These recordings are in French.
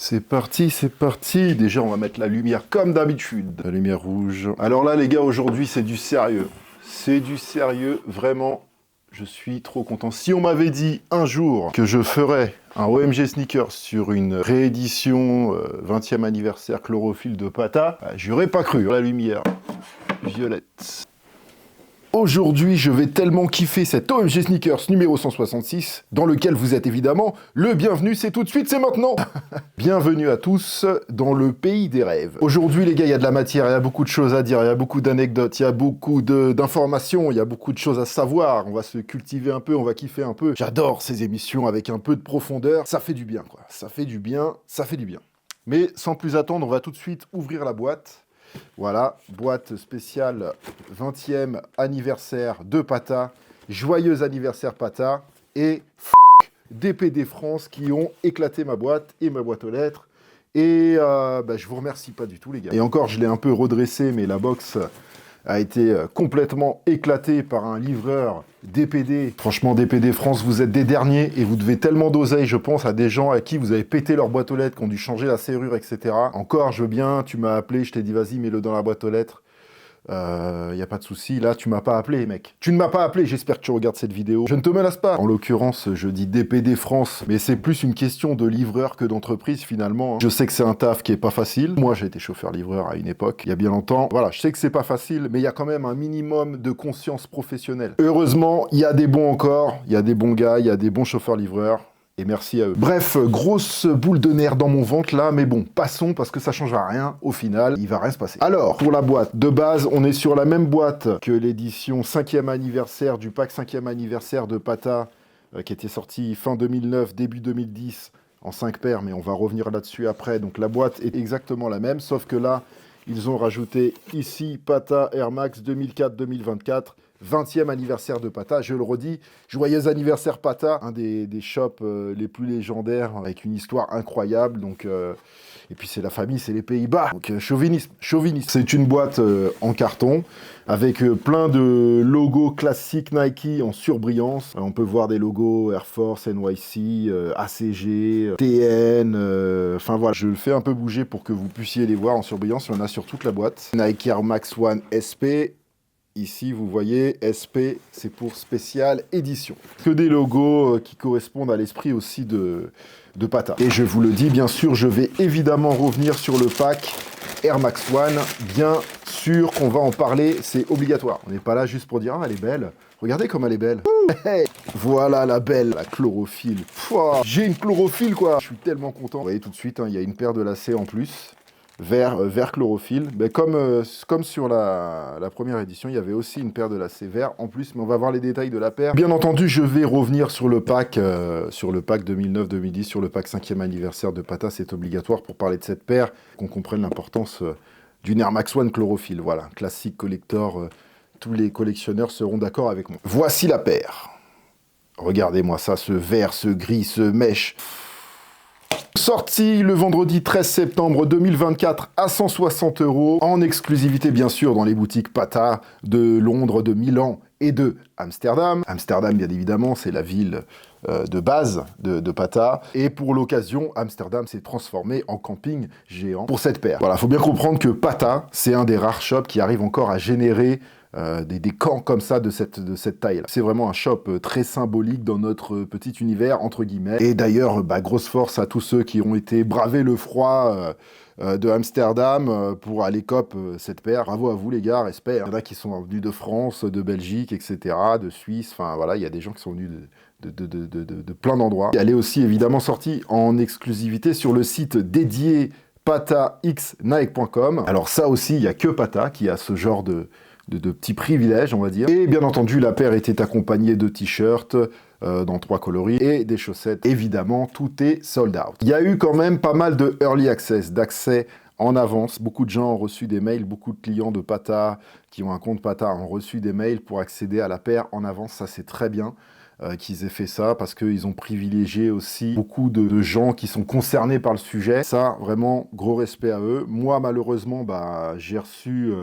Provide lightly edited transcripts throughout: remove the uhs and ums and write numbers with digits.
C'est parti, c'est parti. Déjà, on va mettre la lumière comme d'habitude. La lumière rouge. Alors là, les gars, aujourd'hui, c'est du sérieux. C'est du sérieux, vraiment. Je suis trop content. Si on m'avait dit un jour que je ferais un OMG Sneakers sur une réédition 20e anniversaire chlorophylle de Pata, j'y aurais pas cru. La lumière violette. Aujourd'hui, je vais tellement kiffer cet OMG Sneakers numéro 166, dans lequel vous êtes évidemment le bienvenu, c'est tout de suite, c'est maintenant. Bienvenue à tous dans le pays des rêves. Aujourd'hui, les gars, il y a de la matière, il y a beaucoup de choses à dire, il y a beaucoup d'anecdotes, il y a beaucoup d'informations, il y a beaucoup de choses à savoir. On va se cultiver un peu, on va kiffer un peu. J'adore ces émissions avec un peu de profondeur. Ça fait du bien, quoi. Ça fait du bien, ça fait du bien. Mais sans plus attendre, on va tout de suite ouvrir la boîte. Voilà, boîte spéciale 20e anniversaire de Pata. Joyeux anniversaire Pata. Et DPD France qui ont éclaté ma boîte et ma boîte aux lettres. Et je vous remercie pas du tout, les gars. Et encore, je l'ai un peu redressé, mais la box a été complètement éclatée par un livreur DPD. Franchement, DPD France, vous êtes des derniers et vous devez tellement d'oseille, je pense, à des gens à qui vous avez pété leur boîte aux lettres, qui ont dû changer la serrure, etc. Encore, je veux bien, tu m'as appelé, je t'ai dit, vas-y, mets-le dans la boîte aux lettres. Y a pas de souci, là, tu m'as pas appelé, mec. Tu ne m'as pas appelé, j'espère que tu regardes cette vidéo. Je ne te menace pas. En l'occurrence, je dis DPD France, mais c'est plus une question de livreur que d'entreprise, finalement. Je sais que c'est un taf qui est pas facile. Moi, j'ai été chauffeur-livreur à une époque, il y a bien longtemps. Voilà, je sais que c'est pas facile, mais il y a quand même un minimum de conscience professionnelle. Heureusement, il y a des bons encore, il y a des bons gars, il y a des bons chauffeurs-livreurs. Et merci à eux. Bref, grosse boule de nerfs dans mon ventre là, mais bon, passons parce que ça changera rien au final, il va rien se passer. Alors, pour la boîte, de base, on est sur la même boîte que l'édition 5e anniversaire du pack 5e anniversaire de Pata, qui était sorti fin 2009, début 2010, en 5 paires, mais on va revenir là-dessus après. Donc la boîte est exactement la même, sauf que là, ils ont rajouté ici Pata Air Max 2004-2024, 20e anniversaire de Pata, je le redis, joyeux anniversaire Pata, un des shops les plus légendaires, avec une histoire incroyable, donc, et puis c'est la famille, c'est les Pays-Bas, donc chauvinisme. C'est une boîte en carton, avec plein de logos classiques Nike en surbrillance. On peut voir des logos Air Force, NYC, ACG, TN, enfin voilà, je le fais un peu bouger pour que vous puissiez les voir en surbrillance, il y en a sur toute la boîte. Nike Air Max One SP, ici, vous voyez, SP, c'est pour spécial édition. Que des logos qui correspondent à l'esprit aussi de Pata. Et je vous le dis, bien sûr, je vais évidemment revenir sur le pack Air Max One. Bien sûr qu'on va en parler, c'est obligatoire. On n'est pas là juste pour dire « Ah, elle est belle ». Regardez comme elle est belle. Hey, voilà la belle, la chlorophylle. J'ai une chlorophylle, quoi. Je suis tellement content. Vous voyez tout de suite, il y a une paire de lacets en plus. Vert chlorophylle, mais comme sur la première édition, il y avait aussi une paire de lacets verts en plus, mais on va voir les détails de la paire. Bien entendu, je vais revenir sur le pack 2009-2010, sur le pack 5e anniversaire de Pata, c'est obligatoire pour parler de cette paire, qu'on comprenne l'importance d'une Air Max One chlorophylle, voilà, classique collector, tous les collectionneurs seront d'accord avec moi. Voici la paire. Regardez-moi ça, ce vert, ce gris, ce mèche. Sorti le vendredi 13 septembre 2024 à 160 €, en exclusivité bien sûr dans les boutiques Pata de Londres, de Milan et de Amsterdam. Amsterdam, bien évidemment, c'est la ville de base de Pata. Et pour l'occasion, Amsterdam s'est transformé en camping géant pour cette paire. Voilà, faut bien comprendre que Pata, c'est un des rares shops qui arrive encore à générer des camps comme ça de cette taille-là. C'est vraiment un shop très symbolique dans notre petit univers, entre guillemets. Et d'ailleurs, grosse force à tous ceux qui ont été braver le froid de Amsterdam pour aller cop cette paire. Bravo à vous les gars, respect. Il y en a qui sont venus de France, de Belgique, etc., de Suisse. Enfin voilà, il y a des gens qui sont venus de plein d'endroits. Elle est aussi évidemment sortie en exclusivité sur le site dédié pataxnike.com. Alors ça aussi, il n'y a que Pata qui a ce genre de petits privilèges, on va dire. Et bien entendu, la paire était accompagnée de t-shirts dans 3 coloris et des chaussettes. Évidemment, tout est sold out. Il y a eu quand même pas mal de early access, d'accès en avance. Beaucoup de gens ont reçu des mails, beaucoup de clients de Pata qui ont un compte Pata ont reçu des mails pour accéder à la paire en avance. Ça, c'est très bien qu'ils aient fait ça parce qu'ils ont privilégié aussi beaucoup de gens qui sont concernés par le sujet. Ça, vraiment, gros respect à eux. Moi, malheureusement, j'ai reçu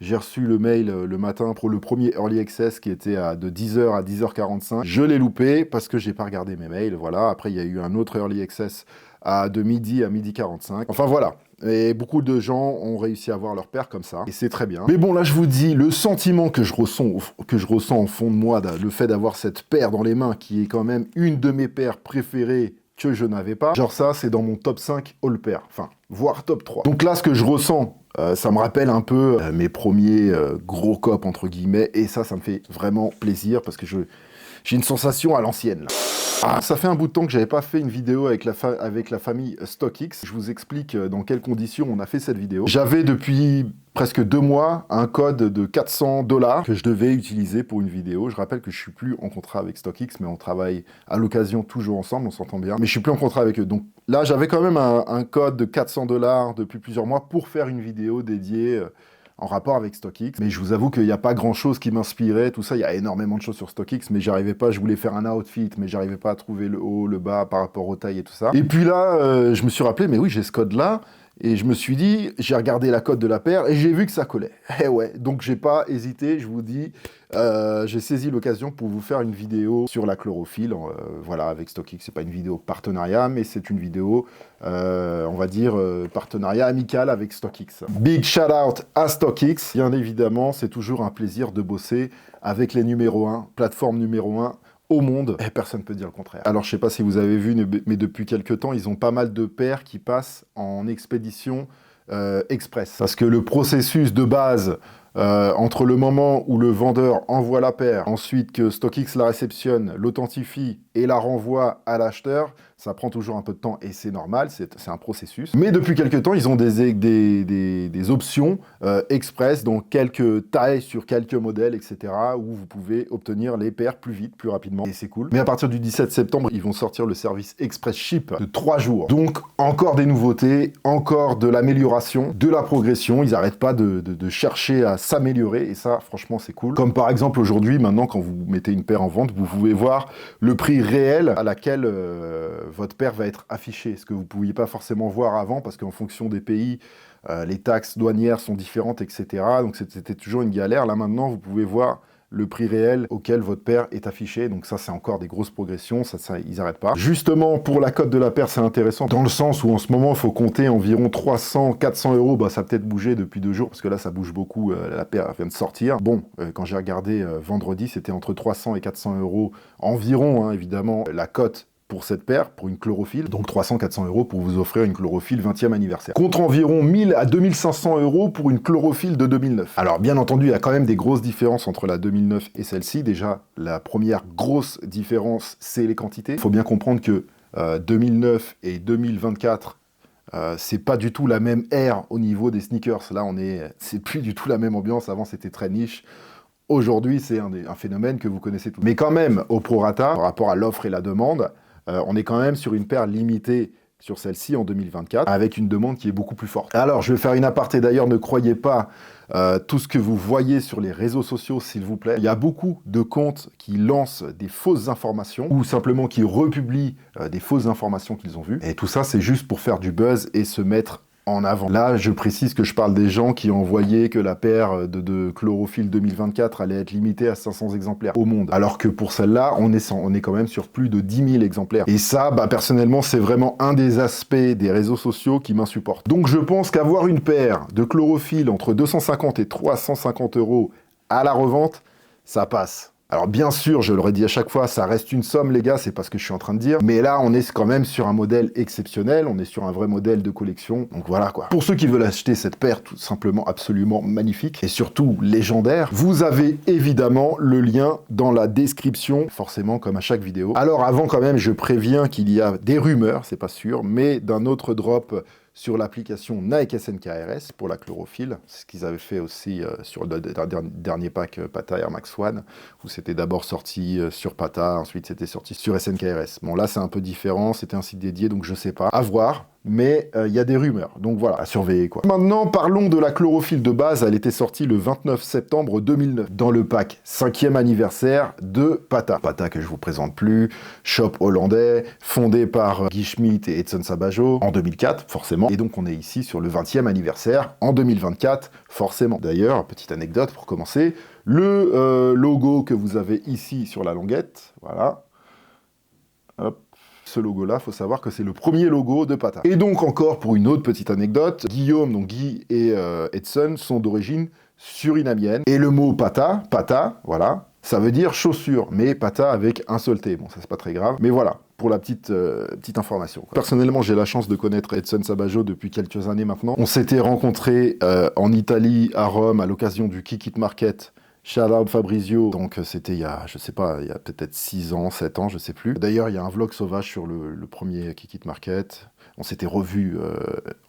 J'ai reçu le mail le matin pour le premier Early Access qui était de 10h à 10h45. Je l'ai loupé parce que j'ai pas regardé mes mails, voilà. Après, il y a eu un autre Early Access de midi à midi 45. Enfin, voilà. Et beaucoup de gens ont réussi à avoir leur paire comme ça, et c'est très bien. Mais bon, là, je vous dis, le sentiment que je ressens au fond de moi, le fait d'avoir cette paire dans les mains, qui est quand même une de mes paires préférées que je n'avais pas, genre ça, c'est dans mon top 5 all pair, enfin, voire top 3. Donc là, ce que je ressens, ça me rappelle un peu mes premiers gros cops, entre guillemets, et ça me fait vraiment plaisir, parce que j'ai une sensation à l'ancienne, là. Ah, ça fait un bout de temps que j'avais pas fait une vidéo avec la famille StockX. Je vous explique dans quelles conditions on a fait cette vidéo. J'avais depuis presque 2 mois un code de 400 $ que je devais utiliser pour une vidéo. Je rappelle que je suis plus en contrat avec StockX, mais on travaille à l'occasion toujours ensemble, on s'entend bien. Mais je suis plus en contrat avec eux. Donc là, j'avais quand même un code de 400 $ depuis plusieurs mois pour faire une vidéo dédiée en rapport avec StockX. Mais je vous avoue qu'il n'y a pas grand-chose qui m'inspirait, tout ça, il y a énormément de choses sur StockX, mais j'arrivais pas, je voulais faire un outfit, mais j'arrivais pas à trouver le haut, le bas par rapport aux tailles et tout ça. Et puis là, je me suis rappelé, mais oui, j'ai ce code-là, et je me suis dit, j'ai regardé la cote de la paire, et j'ai vu que ça collait. Eh ouais, donc j'ai pas hésité, je vous dis, j'ai saisi l'occasion pour vous faire une vidéo sur la chlorophylle, voilà, avec StockX. C'est pas une vidéo partenariat, mais c'est une vidéo, on va dire, partenariat amical avec StockX. Big shout out à StockX. Bien évidemment, c'est toujours un plaisir de bosser avec les numéros 1, plateforme numéro 1 au monde, et personne ne peut dire le contraire. Alors, je sais pas si vous avez vu, mais depuis quelques temps, ils ont pas mal de paires qui passent en expédition express. Parce que le processus de base, entre le moment où le vendeur envoie la paire, ensuite que StockX la réceptionne, l'authentifie et la renvoie à l'acheteur, ça prend toujours un peu de temps et c'est normal, c'est un processus. Mais depuis quelques temps, ils ont des options express dans quelques tailles, sur quelques modèles, etc. où vous pouvez obtenir les paires plus vite, plus rapidement, et c'est cool. Mais à partir du 17 septembre, ils vont sortir le service Express Ship de 3 jours. Donc, encore des nouveautés, encore de l'amélioration, de la progression. Ils n'arrêtent pas de chercher à s'améliorer, et ça, franchement, c'est cool. Comme par exemple, aujourd'hui, maintenant, quand vous mettez une paire en vente, vous pouvez voir le prix réel à laquelle votre paire va être affichée, ce que vous ne pouviez pas forcément voir avant, parce qu'en fonction des pays, les taxes douanières sont différentes, etc. Donc c'était toujours une galère. Là maintenant, vous pouvez voir le prix réel auquel votre paire est affichée. Donc ça, c'est encore des grosses progressions, ils n'arrêtent pas. Justement, pour la cote de la paire, c'est intéressant, dans le sens où en ce moment, il faut compter environ 300, 400 €. Bah, ça a peut-être bougé depuis 2 jours, parce que là, ça bouge beaucoup, la paire vient de sortir. Bon, quand j'ai regardé vendredi, c'était entre 300 et 400 € environ, hein, évidemment, la cote pour cette paire, pour une chlorophylle, donc 300-400 € pour vous offrir une chlorophylle 20e anniversaire. Contre environ 1000 à 2500 € pour une chlorophylle de 2009. Alors bien entendu, il y a quand même des grosses différences entre la 2009 et celle-ci. Déjà, la première grosse différence, c'est les quantités. Il faut bien comprendre que 2009 et 2024, c'est pas du tout la même ère au niveau des sneakers. Là, c'est plus du tout la même ambiance. Avant, c'était très niche. Aujourd'hui, c'est un phénomène que vous connaissez tous. Mais quand même, au prorata, par rapport à l'offre et la demande, on est quand même sur une paire limitée sur celle-ci en 2024, avec une demande qui est beaucoup plus forte. Alors, je vais faire une aparté d'ailleurs, ne croyez pas tout ce que vous voyez sur les réseaux sociaux, s'il vous plaît. Il y a beaucoup de comptes qui lancent des fausses informations, ou simplement qui republient des fausses informations qu'ils ont vues. Et tout ça, c'est juste pour faire du buzz et se mettre en avant. Là, je précise que je parle des gens qui envoyaient que la paire de chlorophylle 2024 allait être limitée à 500 exemplaires au monde. Alors que pour celle-là, on est quand même sur plus de 10 000 exemplaires. Et ça, bah, personnellement, c'est vraiment un des aspects des réseaux sociaux qui m'insupporte. Donc je pense qu'avoir une paire de chlorophylle entre 250 et 350 € à la revente, ça passe. Alors bien sûr, je l'aurais dit à chaque fois, ça reste une somme les gars, c'est pas ce que je suis en train de dire. Mais là, on est quand même sur un modèle exceptionnel, on est sur un vrai modèle de collection. Donc voilà quoi. Pour ceux qui veulent acheter cette paire, tout simplement absolument magnifique, et surtout légendaire, vous avez évidemment le lien dans la description, forcément comme à chaque vidéo. Alors avant quand même, je préviens qu'il y a des rumeurs, c'est pas sûr, mais d'un autre drop sur l'application Nike SNKRS pour la chlorophylle. C'est ce qu'ils avaient fait aussi sur le dernier pack Pata Air Max One, où c'était d'abord sorti sur Pata, ensuite c'était sorti sur SNKRS. Bon là c'est un peu différent, c'était un site dédié, donc je sais pas. À voir. mais il y a des rumeurs, donc voilà, à surveiller quoi. Maintenant, parlons de la chlorophylle de base. Elle était sortie le 29 septembre 2009, dans le pack 5e anniversaire de Pata. Pata que je vous présente plus, shop hollandais, fondé par Guy Schmidt et Edson Sabajo en 2004, forcément. Et donc on est ici sur le 20e anniversaire en 2024, forcément. D'ailleurs, petite anecdote pour commencer, le logo que vous avez ici sur la languette, voilà, hop. Ce logo-là, il faut savoir que c'est le premier logo de Pata. Et donc encore, pour une autre petite anecdote, Guillaume, donc Guy et Edson sont d'origine surinamienne. Et le mot Pata, voilà, ça veut dire chaussure, mais Pata avec un seul T. Bon, ça c'est pas très grave, mais voilà, pour la petite information, quoi. Personnellement, j'ai la chance de connaître Edson Sabajo depuis quelques années maintenant. On s'était rencontrés en Italie, à Rome, à l'occasion du Kikit Market. Shout out Fabrizio, donc c'était il y a, je sais pas, il y a peut-être 6 ans, 7 ans, je sais plus. D'ailleurs, il y a un vlog sauvage sur le premier Kikit Market. On s'était revus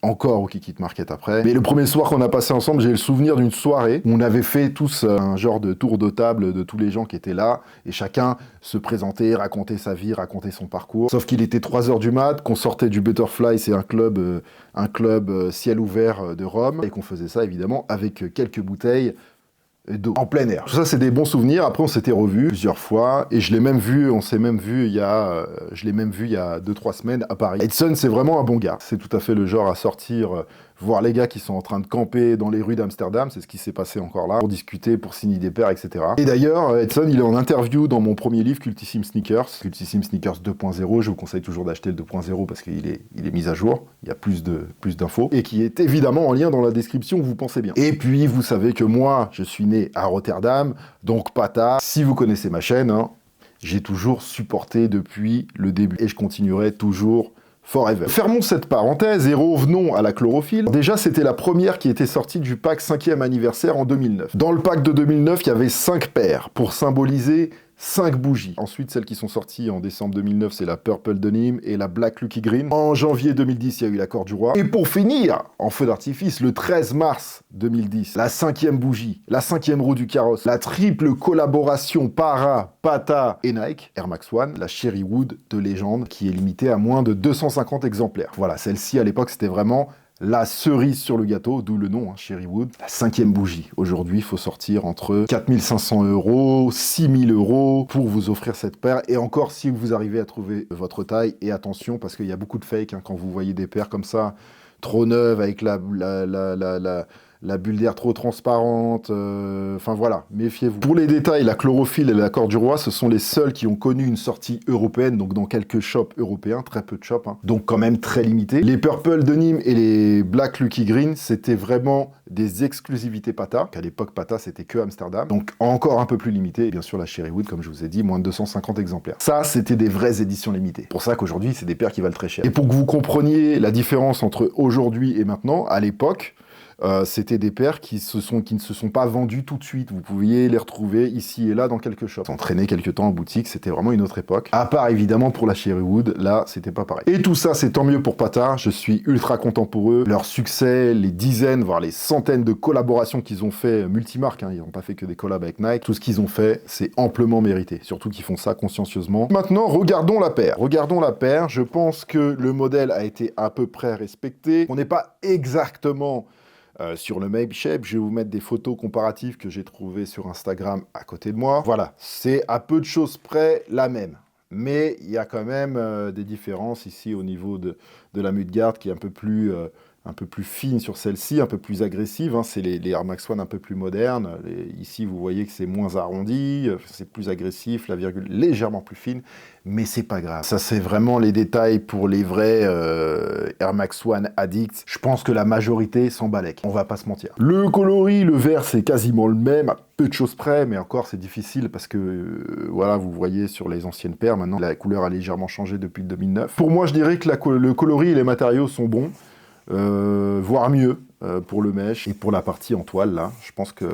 encore au Kikit Market après. Mais le premier soir qu'on a passé ensemble, j'ai le souvenir d'une soirée où on avait fait tous un genre de tour de table de tous les gens qui étaient là, et chacun se présentait, racontait sa vie, racontait son parcours. Sauf qu'il était 3 h du mat, qu'on sortait du Butterfly, c'est un club ciel ouvert de Rome, et qu'on faisait ça évidemment avec quelques bouteilles d'eau en plein air. Tout ça, c'est des bons souvenirs. Après, on s'était revus plusieurs fois et je l'ai même vu, il y a 2-3 semaines à Paris. Edson, c'est vraiment un bon gars. C'est tout à fait le genre à sortir, voir les gars qui sont en train de camper dans les rues d'Amsterdam. C'est ce qui s'est passé encore là, pour discuter, pour signer des paires, etc. Et d'ailleurs, Edson, il est en interview dans mon premier livre, Cultissime Sneakers. Cultissime Sneakers 2.0. Je vous conseille toujours d'acheter le 2.0 parce qu'il est mis à jour. Il y a plus d'infos. Et qui est évidemment en lien dans la description, vous pensez bien. Et puis, vous savez que moi, je suis né à Rotterdam, donc Pata. Si vous connaissez ma chaîne, hein, j'ai toujours supporté depuis le début. Et je continuerai toujours forever. Fermons cette parenthèse et revenons à la chlorophylle. Déjà, c'était la première qui était sortie du pack 5e anniversaire en 2009. Dans le pack de 2009, il y avait 5 paires pour symboliser 5 bougies. Ensuite, celles qui sont sorties en décembre 2009, c'est la Purple Denim et la Black Lucky Green. En janvier 2010, il y a eu l'accord du roi. Et pour finir, en feu d'artifice, le 13 mars 2010, la 5e bougie, la 5e roue du carrosse, la triple collaboration Para, Pata et Nike, Air Max One, la Cherry Wood de légende, qui est limitée à moins de 250 exemplaires. Voilà, celle-ci, à l'époque, c'était vraiment la cerise sur le gâteau, d'où le nom, hein, Cherry Wood. La 5e bougie. Aujourd'hui, il faut sortir entre 4 500 €, 6 000 € pour vous offrir cette paire. Et encore, si vous arrivez à trouver votre taille. Et attention, parce qu'il y a beaucoup de fake, hein, quand vous voyez des paires comme ça, trop neuves, avec la bulle d'air trop transparente, enfin voilà, méfiez-vous. Pour les détails, la chlorophylle et l'accord du roi, ce sont les seuls qui ont connu une sortie européenne, donc dans quelques shops européens, très peu de shops, hein, donc quand même très limité. Les Purple Denim et les Black Lucky Green, c'était vraiment des exclusivités Pata, qu'à l'époque Pata c'était que Amsterdam, donc encore un peu plus limité, et bien sûr la Cherry Wood, comme je vous ai dit, moins de 250 exemplaires. Ça, c'était des vraies éditions limitées. Pour ça qu'aujourd'hui, c'est des paires qui valent très cher. Et pour que vous compreniez la différence entre aujourd'hui et maintenant, à l'époque, c'était des paires qui ne se sont pas vendues tout de suite. Vous pouviez les retrouver ici et là dans quelques shops. Ils ont traîné quelques temps en boutique, c'était vraiment une autre époque. À part évidemment pour la Cherry Wood, là c'était pas pareil. Et tout ça c'est tant mieux pour Pata, je suis ultra content pour eux. Leur succès, les dizaines, voire les centaines de collaborations qu'ils ont fait multimarques, hein, ils n'ont pas fait que des collabs avec Nike, tout ce qu'ils ont fait c'est amplement mérité. Surtout qu'ils font ça consciencieusement. Maintenant regardons la paire. Je pense que le modèle a été à peu près respecté. On n'est pas exactement sur le même shape. Je vais vous mettre des photos comparatives que j'ai trouvées sur Instagram à côté de moi. Voilà, c'est à peu de choses près la même. Mais il y a quand même des différences ici au niveau de la mudguard qui est un peu plus fine sur celle-ci, un peu plus agressive. Hein. C'est les Air Max One un peu plus modernes. Ici, vous voyez que c'est moins arrondi, c'est plus agressif, la virgule légèrement plus fine, mais c'est pas grave. Ça, c'est vraiment les détails pour les vrais Air Max One addicts. Je pense que la majorité s'en balèque, on va pas se mentir. Le coloris, le vert, c'est quasiment le même, à peu de choses près, mais encore, c'est difficile parce que, voilà, vous voyez sur les anciennes paires, maintenant, la couleur a légèrement changé depuis le 2009. Pour moi, je dirais que le coloris et les matériaux sont bons. Voire mieux pour le mesh et pour la partie en toile là, je pense que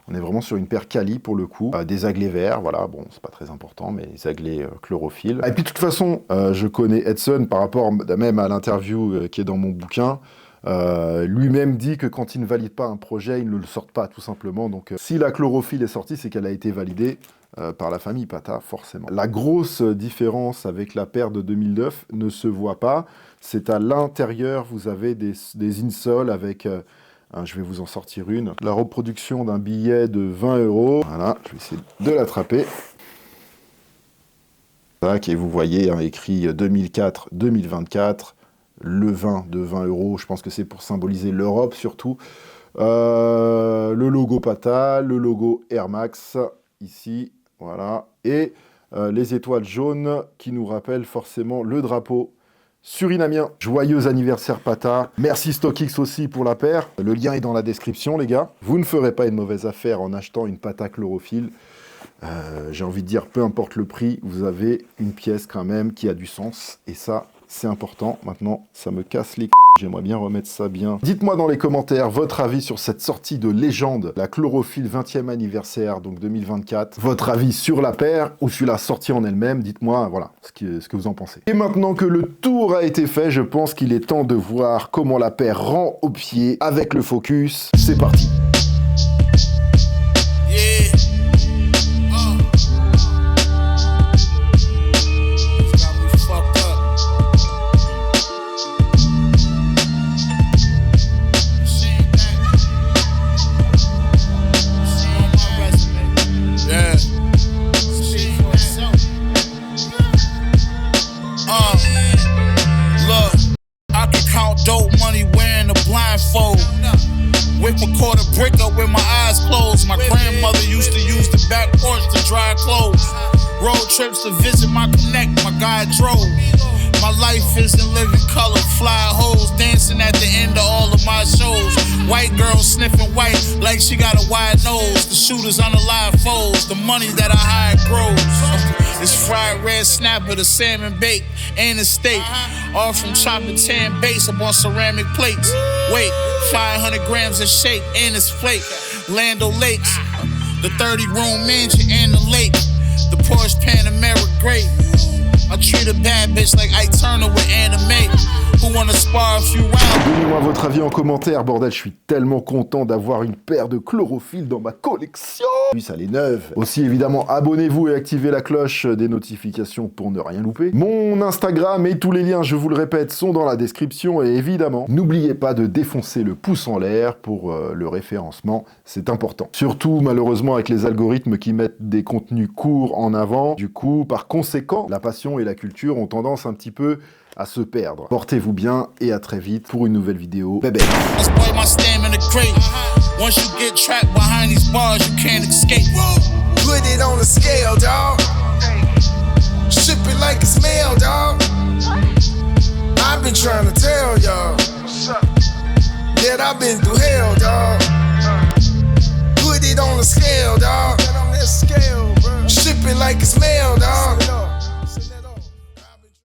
on est vraiment sur une paire quali pour le coup, des aglés verts, voilà, bon c'est pas très important mais des aglés chlorophylle. Et puis de toute façon, je connais Edson par rapport même à l'interview qui est dans mon bouquin. Lui-même dit que quand il ne valide pas un projet, il ne le sort pas tout simplement. Donc si la chlorophylle est sortie, c'est qu'elle a été validée. par la famille Pata, forcément. La grosse différence avec la paire de 2009 ne se voit pas. C'est à l'intérieur, vous avez des insoles avec... je vais vous en sortir une. La reproduction d'un billet de 20 €. Voilà, je vais essayer de l'attraper. Et vous voyez écrit 2004-2024, le 20 de 20 €. Je pense que c'est pour symboliser l'Europe surtout. Le logo Pata, le logo Air Max, ici, voilà. Et les étoiles jaunes qui nous rappellent forcément le drapeau surinamien. Joyeux anniversaire Pata. Merci StockX aussi pour la paire. Le lien est dans la description, les gars. Vous ne ferez pas une mauvaise affaire en achetant une Pata chlorophylle. J'ai envie de dire, peu importe le prix, vous avez une pièce quand même qui a du sens. Et ça, c'est important. Maintenant, ça me casse les c***. J'aimerais bien remettre ça bien. Dites-moi dans les commentaires votre avis sur cette sortie de légende, la chlorophylle 20e anniversaire, donc 2024. Votre avis sur la paire ou sur la sortie en elle-même. Dites-moi, voilà, ce que vous en pensez. Et maintenant que le tour a été fait, je pense qu'il est temps de voir comment la paire rend au pied avec le focus. C'est parti. Whip a quarter brick up with my eyes closed. My grandmother used to use the back porch to dry clothes. Road trips to visit my connect, my guy drove. My life is in living color, fly hoes dancing at the end of all of my shows. White girl sniffing white like she got a wide nose. The shooters on the live foes, the money that I hide grows. It's fried red snapper, the salmon bake, and a steak. All from chopping tan base up on ceramic plates. Wait, 500 grams of shake and it's flake. Lando Lakes, the 30-room mansion and the lake. The Porsche Panamera great. I treat a bad bitch like I Turner with anime. Who wanna spar a few rounds? Donnez-moi votre avis en commentaire, bordel, je suis tellement content d'avoir une paire de chlorophylle dans ma collection. Puis ça, elle est neuve. Aussi, évidemment, abonnez-vous et activez la cloche des notifications pour ne rien louper. Mon Instagram et tous les liens, je vous le répète, sont dans la description. Et évidemment, n'oubliez pas de défoncer le pouce en l'air pour le référencement, c'est important. Surtout, malheureusement, avec les algorithmes qui mettent des contenus courts en avant. Du coup, par conséquent, la passion et la culture ont tendance un petit peu à se perdre. Portez-vous bien et à très vite pour une nouvelle vidéo. Bye bye. Once you get trapped behind these bars, you can't escape. Put it on the scale, dog. Ship it like it's mail, dog. I've been trying to tell y'all that I've been through hell, dog. Put it on the scale, dog. Ship it like it's mail, dog.